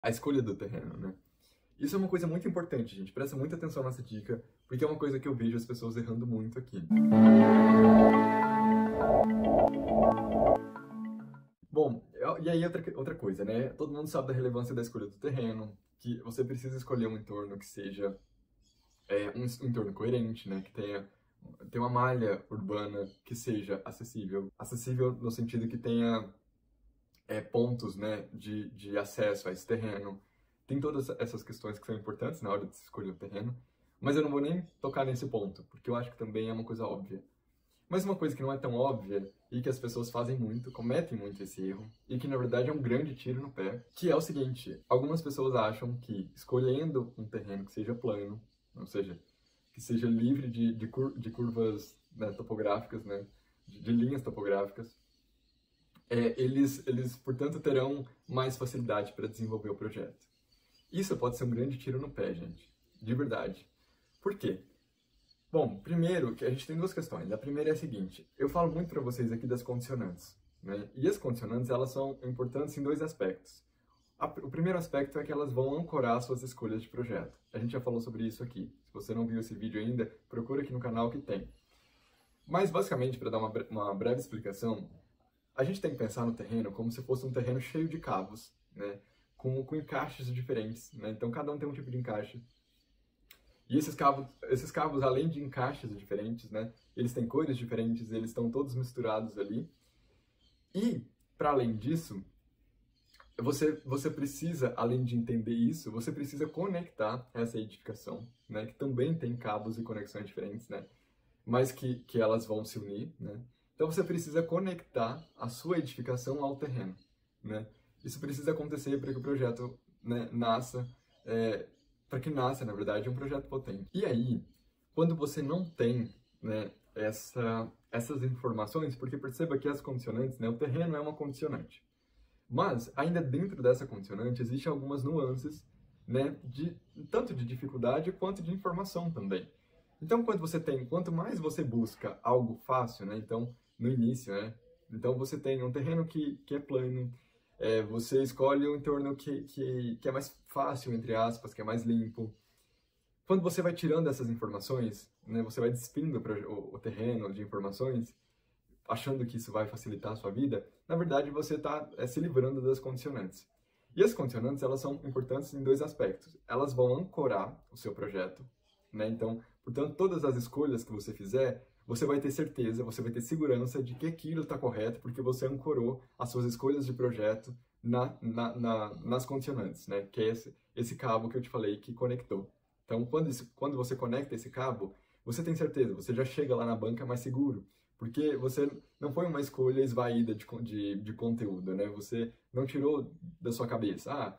a escolha do terreno, né? Isso é uma coisa muito importante, gente. Presta muita atenção nessa dica, porque é uma coisa que eu vejo as pessoas errando muito aqui. Bom, e aí outra coisa, né? Todo mundo sabe da relevância da escolha do terreno, que você precisa escolher um entorno que seja um entorno coerente, né? Que tenha uma malha urbana que seja acessível. Acessível no sentido que tenha pontos, né, de acesso a esse terreno. Tem todas essas questões que são importantes na hora de se escolher o terreno, mas eu não vou nem tocar nesse ponto, porque eu acho que também é uma coisa óbvia. Mas uma coisa que não é tão óbvia e que as pessoas fazem muito, cometem muito esse erro, e que na verdade é um grande tiro no pé, que é o seguinte: algumas pessoas acham que escolhendo um terreno que seja plano, ou seja, que seja livre de curvas, né, topográficas, né, de linhas topográficas, eles, portanto, terão mais facilidade para desenvolver o projeto. Isso pode ser um grande tiro no pé, gente. De verdade. Por quê? Bom, primeiro, que a gente tem duas questões. A primeira é a seguinte: eu falo muito para vocês aqui das condicionantes, né? E as condicionantes, elas são importantes em dois aspectos. O primeiro aspecto é que elas vão ancorar suas escolhas de projeto. A gente já falou sobre isso aqui. Se você não viu esse vídeo ainda, procura aqui no canal que tem. Mas, basicamente, para dar uma breve explicação, a gente tem que pensar no terreno como se fosse um terreno cheio de cabos, né? Com encaixes diferentes, né? Então, cada um tem um tipo de encaixe. E esses cabos, além de encaixes diferentes, né? Eles têm cores diferentes, eles estão todos misturados ali. E, para além disso, você precisa, além de entender isso, você precisa conectar essa edificação, né? Que também tem cabos e conexões diferentes, né? Mas que elas vão se unir, né? Então você precisa conectar a sua edificação ao terreno, né? Isso precisa acontecer para que o projeto, né, nasça, para que nasça, na verdade, um projeto potente. E aí, quando você não tem, né, essas informações, porque perceba que as condicionantes, né, o terreno é uma condicionante, mas ainda dentro dessa condicionante existem algumas nuances, né, tanto de dificuldade quanto de informação também. Então, quanto mais você busca algo fácil, né? Então, no início, né? Então, você tem um terreno que é plano, você escolhe um entorno que é mais fácil, entre aspas, que é mais limpo. Quando você vai tirando essas informações, né? Você vai despindo o terreno de informações, achando que isso vai facilitar a sua vida, na verdade, você está se livrando das condicionantes. E as condicionantes, elas são importantes em dois aspectos. Elas vão ancorar o seu projeto, né? Então, portanto, todas as escolhas que você fizer, você vai ter certeza, você vai ter segurança de que aquilo está correto, porque você ancorou as suas escolhas de projeto nas condicionantes, né? Que é esse cabo que eu te falei que conectou. Então, quando você conecta esse cabo, você tem certeza, você já chega lá na banca mais seguro, porque você não foi uma escolha esvaída de conteúdo, né? Você não tirou da sua cabeça,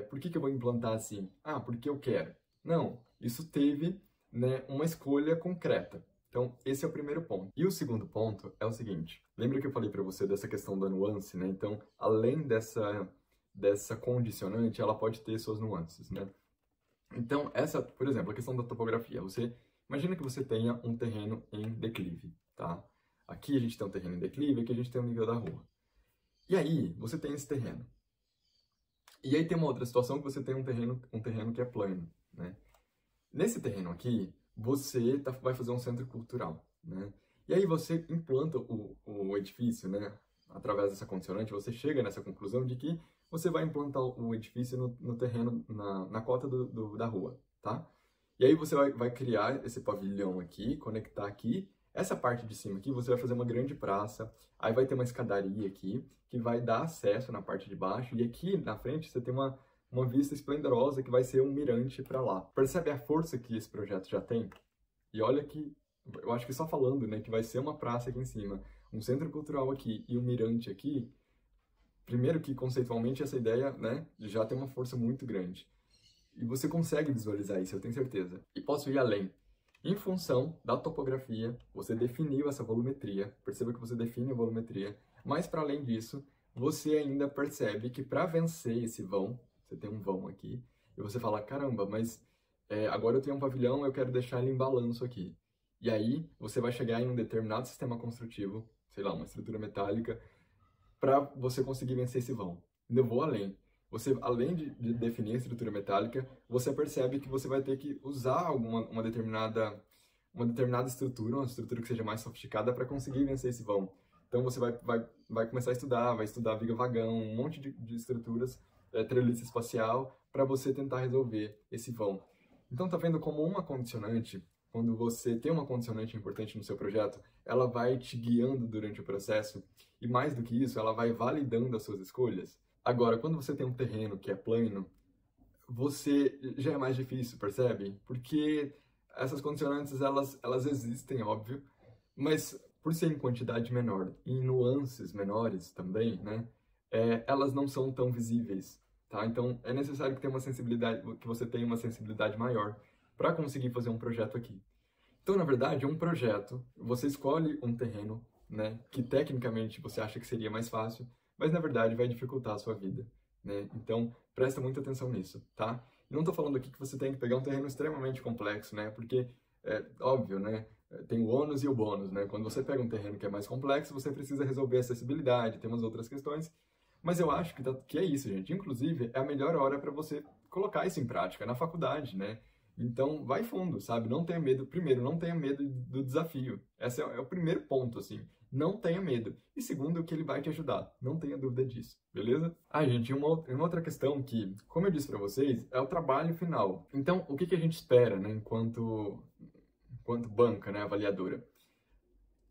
por que eu vou implantar assim? Porque eu quero. Não, isso teve, né, uma escolha concreta. Então, esse é o primeiro ponto. E o segundo ponto é o seguinte: lembra que eu falei para você dessa questão da nuance, né? Então, além dessa condicionante, ela pode ter suas nuances, né? Então, por exemplo, a questão da topografia. Imagina que você tenha um terreno em declive, tá? Aqui a gente tem um terreno em declive, aqui a gente tem o nível da rua. E aí, você tem esse terreno. E aí tem uma outra situação que você tem um terreno que é plano, né? Nesse terreno aqui, você vai fazer um centro cultural, né? E aí você implanta o edifício, né? Através dessa condicionante, você chega nessa conclusão de que você vai implantar o edifício no terreno, na cota da rua, tá? E aí você vai criar esse pavilhão aqui, conectar aqui. Essa parte de cima aqui, você vai fazer uma grande praça. Aí vai ter uma escadaria aqui, que vai dar acesso na parte de baixo. E aqui na frente você tem uma vista esplendorosa que vai ser um mirante para lá. Percebe a força que esse projeto já tem? E olha que, eu acho que só falando, né, que vai ser uma praça aqui em cima, um centro cultural aqui e um mirante aqui, primeiro que conceitualmente essa ideia, né, já tem uma força muito grande. E você consegue visualizar isso, eu tenho certeza. E posso ir além. Em função da topografia, você definiu essa volumetria, perceba que você define a volumetria, mas para além disso, você ainda percebe que para vencer esse vão, você tem um vão aqui, e você fala, caramba, mas agora eu tenho um pavilhão, eu quero deixar ele em balanço aqui. E aí, você vai chegar em um determinado sistema construtivo, sei lá, uma estrutura metálica, para você conseguir vencer esse vão. Ainda vou além. você, além de definir a estrutura metálica, você percebe que você vai ter que usar uma determinada estrutura, uma estrutura que seja mais sofisticada para conseguir vencer esse vão. Então você vai começar a estudar viga-vagão, um monte de estruturas, treliça espacial, para você tentar resolver esse vão. Então tá vendo como uma condicionante, quando você tem uma condicionante importante no seu projeto, ela vai te guiando durante o processo, e mais do que isso, ela vai validando as suas escolhas. Agora, quando você tem um terreno que é plano, você já é mais difícil, percebe? Porque essas condicionantes, elas existem, óbvio, mas por ser em quantidade menor e em nuances menores também, né, elas não são tão visíveis, tá? Então, é necessário que você tenha uma sensibilidade maior para conseguir fazer um projeto aqui. Então, na verdade, um projeto, você escolhe um terreno, né, que tecnicamente você acha que seria mais fácil, mas na verdade vai dificultar a sua vida, né? Então, presta muita atenção nisso, tá? Não estou falando aqui que você tem que pegar um terreno extremamente complexo, né? Porque, óbvio, né? Tem o ônus e o bônus, né? Quando você pega um terreno que é mais complexo, você precisa resolver a acessibilidade, tem umas outras questões, mas eu acho que é isso, gente. Inclusive, é a melhor hora para você colocar isso em prática, na faculdade, né? Então, vai fundo, sabe? Não tenha medo. Primeiro, não tenha medo do desafio. Esse é o primeiro ponto, assim. Não tenha medo. E segundo, que ele vai te ajudar. Não tenha dúvida disso, beleza? Gente, uma outra questão que, como eu disse para vocês, é o trabalho final. Então, o que a gente espera, né, enquanto banca, né, avaliadora?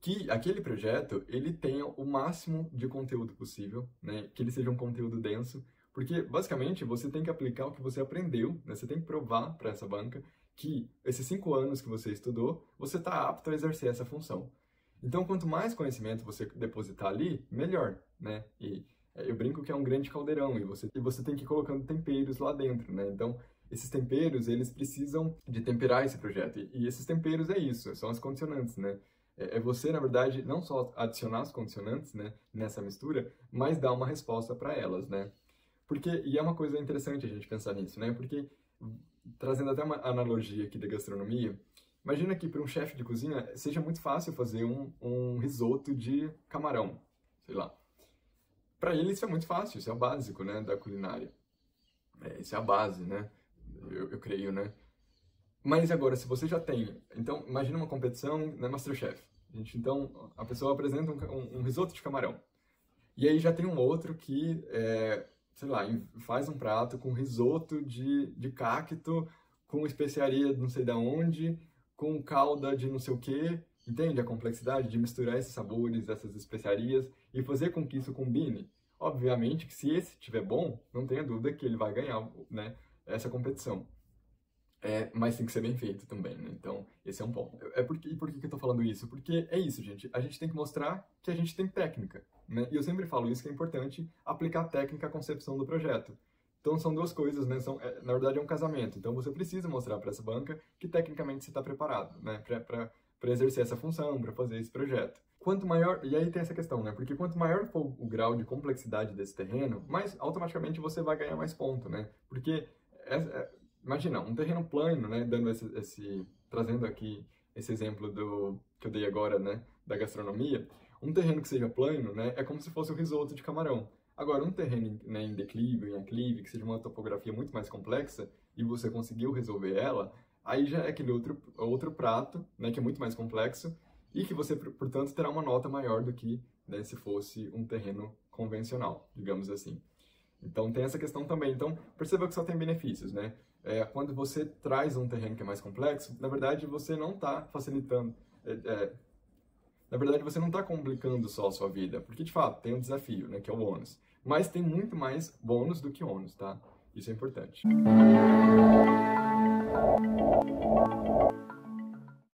Que aquele projeto, ele tenha o máximo de conteúdo possível, né, que ele seja um conteúdo denso, porque, basicamente, você tem que aplicar o que você aprendeu, né, você tem que provar para essa banca que esses 5 anos que você estudou, você está apto a exercer essa função. Então, quanto mais conhecimento você depositar ali, melhor, né? E eu brinco que é um grande caldeirão e você tem que ir colocando temperos lá dentro, né? Então, esses temperos, eles precisam de temperar esse projeto. E esses temperos é isso, são as condicionantes, né? É você, na verdade, não só adicionar as condicionantes, né, nessa mistura, mas dar uma resposta para elas, né? E é uma coisa interessante a gente pensar nisso, né? Porque, trazendo até uma analogia aqui da gastronomia, imagina que para um chefe de cozinha seja muito fácil fazer um risoto de camarão, sei lá. Para ele isso é muito fácil, isso é o básico, né, da culinária. Isso é a base, né? Eu creio, né? Mas agora, se você já tem... Então, imagina uma competição na MasterChef. Então, a pessoa apresenta um risoto de camarão. E aí já tem um outro que, sei lá, faz um prato com risoto de cacto, com especiaria de não sei de onde, com calda de não sei o quê. Entende a complexidade de misturar esses sabores, essas especiarias e fazer com que isso combine? Obviamente que se esse estiver bom, não tenha dúvida que ele vai ganhar, né, essa competição. Mas tem que ser bem feito também, né? Então, esse é um ponto. E por que eu tô falando isso? Porque é isso, gente. A gente tem que mostrar que a gente tem técnica, né? E eu sempre falo isso, que é importante aplicar técnica à concepção do projeto. Então, são duas coisas, né? Na verdade, é um casamento. Então, você precisa mostrar para essa banca que tecnicamente você está preparado, né? Para exercer essa função, para fazer esse projeto. Quanto maior... E aí tem essa questão, né? Porque quanto maior for o grau de complexidade desse terreno, mais automaticamente você vai ganhar mais ponto, né? Porque... Imagina, um terreno plano, né, trazendo aqui esse exemplo que eu dei agora, né, da gastronomia, um terreno que seja plano, né, é como se fosse o risoto de camarão. Agora, um terreno, né, em declive, em aclive, que seja uma topografia muito mais complexa, e você conseguiu resolver ela, aí já é aquele outro prato, né, que é muito mais complexo, e que você, portanto, terá uma nota maior do que, né, se fosse um terreno convencional, digamos assim. Então, tem essa questão também. Então, perceba que só tem benefícios, né? Quando você traz um terreno que é mais complexo, na verdade, você não está facilitando... na verdade, você não está complicando só a sua vida, porque, de fato, tem um desafio, né, que é o ônus. Mas tem muito mais bônus do que ônus, tá? Isso é importante.